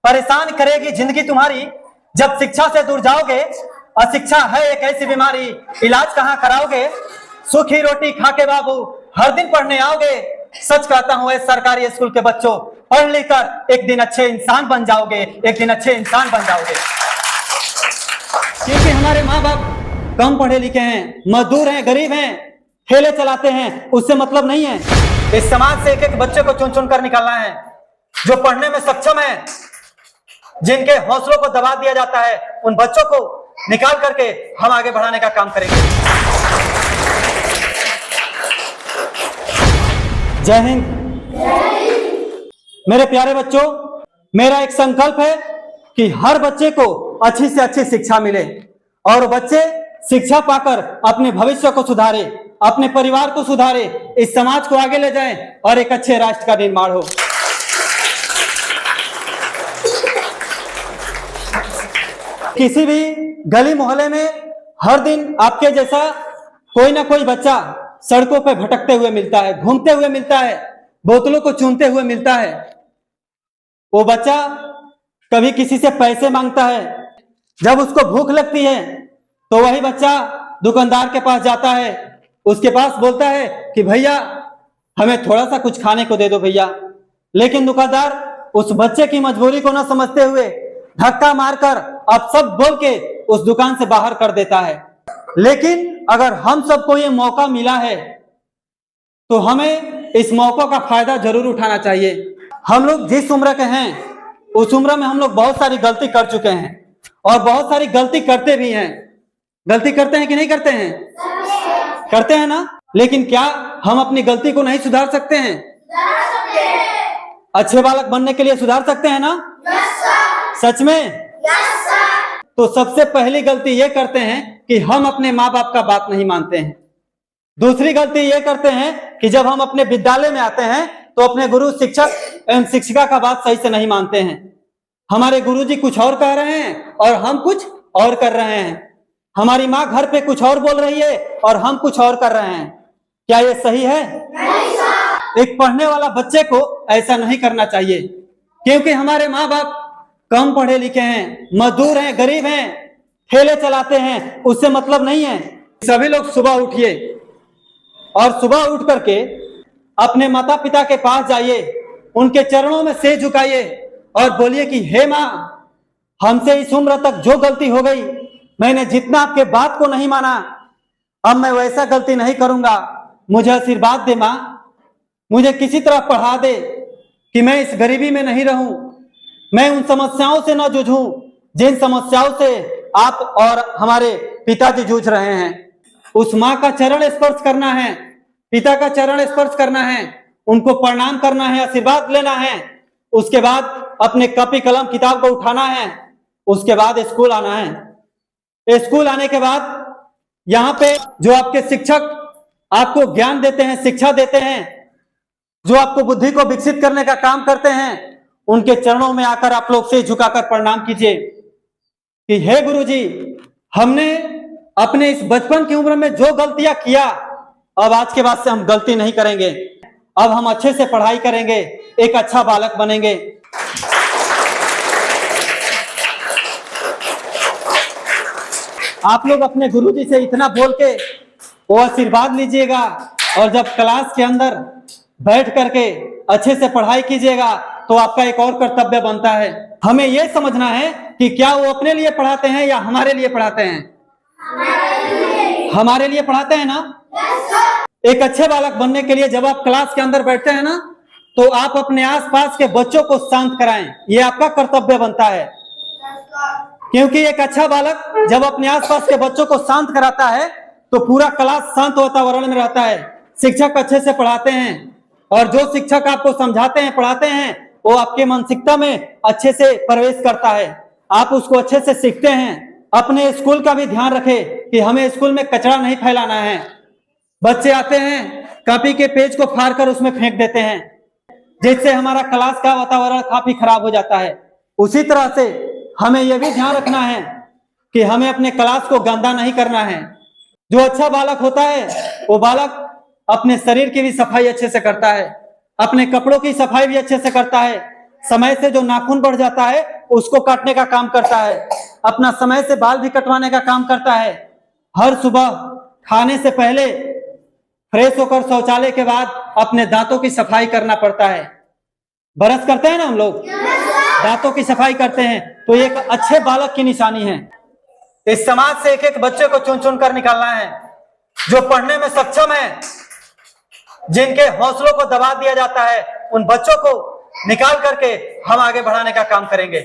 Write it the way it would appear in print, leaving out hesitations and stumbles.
परेशान करेगी जिंदगी तुम्हारी जब शिक्षा से दूर जाओगे। अशिक्षा है एक ऐसी बीमारी, इलाज कहाँ कराओगे। सूखी रोटी खा के बाबू हर दिन पढ़ने आओगे। सच कहता हूँ सरकारी स्कूल के बच्चों, पढ़ लिख कर एक दिन अच्छे इंसान बन जाओगे, एक दिन अच्छे इंसान बन जाओगे। क्योंकि हमारे माँ बाप कम पढ़े लिखे हैं, मजदूर हैं, गरीब हैं, ठेले चलाते हैं, उससे मतलब नहीं है। इस समाज से एक एक बच्चे को चुन चुन कर निकालना है। जो पढ़ने में सक्षम है, जिनके हौसलों को दबा दिया जाता है, उन बच्चों को निकाल करके हम आगे बढ़ाने का काम करेंगे। जय हिंद। मेरे प्यारे बच्चों, मेरा एक संकल्प है कि हर बच्चे को अच्छी से अच्छी शिक्षा मिले और बच्चे शिक्षा पाकर अपने भविष्य को सुधारे, अपने परिवार को सुधारे, इस समाज को आगे ले जाएं और एक अच्छे राष्ट्र का निर्माण हो। किसी भी गली मोहल्ले में हर दिन आपके जैसा कोई ना कोई बच्चा सड़कों पर भटकते हुए मिलता है, घूमते हुए मिलता है, बोतलों को चूमते हुए मिलता है। वो बच्चा कभी किसी से पैसे मांगता है। जब उसको भूख लगती है तो वही बच्चा दुकानदार के पास जाता है, उसके पास बोलता है कि भैया हमें थोड़ा सा कुछ खाने को दे दो भैया। लेकिन दुकानदार उस बच्चे की मजबूरी को ना समझते हुए धक्का मारकर अब सब बोल के उस दुकान से बाहर कर देता है। लेकिन अगर हम सबको ये मौका मिला है तो हमें इस मौका का फायदा जरूर उठाना चाहिए। हम लोग जिस उम्र के हैं उस उम्र में हम लोग बहुत सारी गलती कर चुके हैं और बहुत सारी गलती करते भी हैं। गलती करते हैं कि नहीं करते हैं? करते हैं ना। लेकिन क्या हम अपनी गलती को नहीं सुधार सकते हैं? अच्छे बालक बनने के लिए सुधार सकते हैं ना? सच में? तो सबसे पहली गलती ये करते हैं कि हम अपने माँ बाप का बात नहीं मानते हैं। दूसरी गलती ये करते हैं कि जब हम अपने विद्यालय में आते हैं तो अपने गुरु, शिक्षक एवं शिक्षिका का बात सही से नहीं मानते हैं। हमारे गुरुजी कुछ और कह रहे हैं और हम कुछ और कर रहे हैं। हमारी माँ घर पे कुछ और बोल रही है और हम कुछ और कर रहे हैं। क्या ये सही है? नहीं। एक पढ़ने वाला बच्चे को ऐसा नहीं करना चाहिए, क्योंकि हमारे माँ बाप कम पढ़े लिखे हैं, मजदूर हैं, गरीब हैं, ठेले चलाते हैं, उससे मतलब नहीं है। सभी लोग सुबह उठिए और सुबह उठ करके अपने माता पिता के पास जाइए, उनके चरणों में सिर झुकाइए और बोलिए कि हे माँ, हमसे इस उम्र तक जो गलती हो गई, मैंने जितना आपके बात को नहीं माना, अब मैं वैसा गलती नहीं करूंगा। मुझे आशीर्वाद दे माँ, मुझे किसी तरह पढ़ा दे कि मैं इस गरीबी में नहीं रहूं, मैं उन समस्याओं से न जूझूं जिन समस्याओं से आप और हमारे पिताजी जूझ रहे हैं। उस माँ का चरण स्पर्श करना है, पिता का चरण स्पर्श करना है, उनको प्रणाम करना है, आशीर्वाद लेना है। उसके बाद अपने कॉपी कलम किताब को उठाना है, उसके बाद स्कूल आना है। स्कूल आने के बाद यहाँ पे जो आपके शिक्षक आपको ज्ञान देते हैं, शिक्षा देते हैं, जो आपको बुद्धि को विकसित करने का काम करते हैं, उनके चरणों में आकर आप लोग से झुकाकर प्रणाम कीजिए कि हे गुरुजी, हमने अपने इस बचपन की उम्र में जो गलतियां किया, अब आज के बाद से हम गलती नहीं करेंगे। अब हम अच्छे से पढ़ाई करेंगे, एक अच्छा बालक बनेंगे। आप लोग अपने गुरुजी से इतना बोल के वो आशीर्वाद लीजिएगा और जब क्लास के अंदर बैठ करके अच्छे से पढ़ाई कीजिएगा तो आपका एक और कर्तव्य बनता है। हमें यह समझना है कि क्या वो अपने लिए पढ़ाते हैं या हमारे लिए पढ़ाते हैं? हमारे लिए पढ़ाते हैं ना। एक अच्छे बालक बनने के लिए जब आप क्लास के अंदर बैठते हैं ना, तो आप अपने आसपास के बच्चों को शांत कराएं, ये आपका कर्तव्य बनता है। क्योंकि एक अच्छा बालक जब अपने आसपास के बच्चों को शांत कराता है तो पूरा क्लास शांत वातावरण में रहता है। शिक्षक अच्छे से पढ़ाते हैं और जो शिक्षक आपको समझाते हैं, पढ़ाते हैं, वो आपके मानसिकता में अच्छे से प्रवेश करता है, आप उसको अच्छे से सीखते हैं। अपने स्कूल का भी ध्यान रखें कि हमें स्कूल में कचरा नहीं फैलाना है। बच्चे आते हैं, कॉपी के पेज को फाड़ कर उसमें फेंक देते हैं, जिससे हमारा क्लास का वातावरण काफी खराब हो जाता है। उसी तरह से हमें यह भी ध्यान रखना है कि हमें अपने क्लास को गंदा नहीं करना है। जो अच्छा बालक होता है वो बालक अपने शरीर की भी सफाई अच्छे से करता है, अपने कपड़ों की सफाई भी अच्छे से करता है, समय से जो नाखून बढ़ जाता है उसको काटने का काम करता है, अपना समय से बाल भी कटवाने का काम करता है। हर सुबह खाने से पहले फ्रेश होकर शौचालय के बाद अपने दांतों की सफाई करना पड़ता है। ब्रश करते हैं ना हम लोग, दांतों की सफाई करते हैं, तो ये एक अच्छे बालक की निशानी है। इस समाज से एक एक बच्चे को चुन चुन कर निकालना है, जो पढ़ने में सक्षम है, जिनके हौसलों को दबा दिया जाता है, उन बच्चों को निकाल करके हम आगे बढ़ाने का काम करेंगे।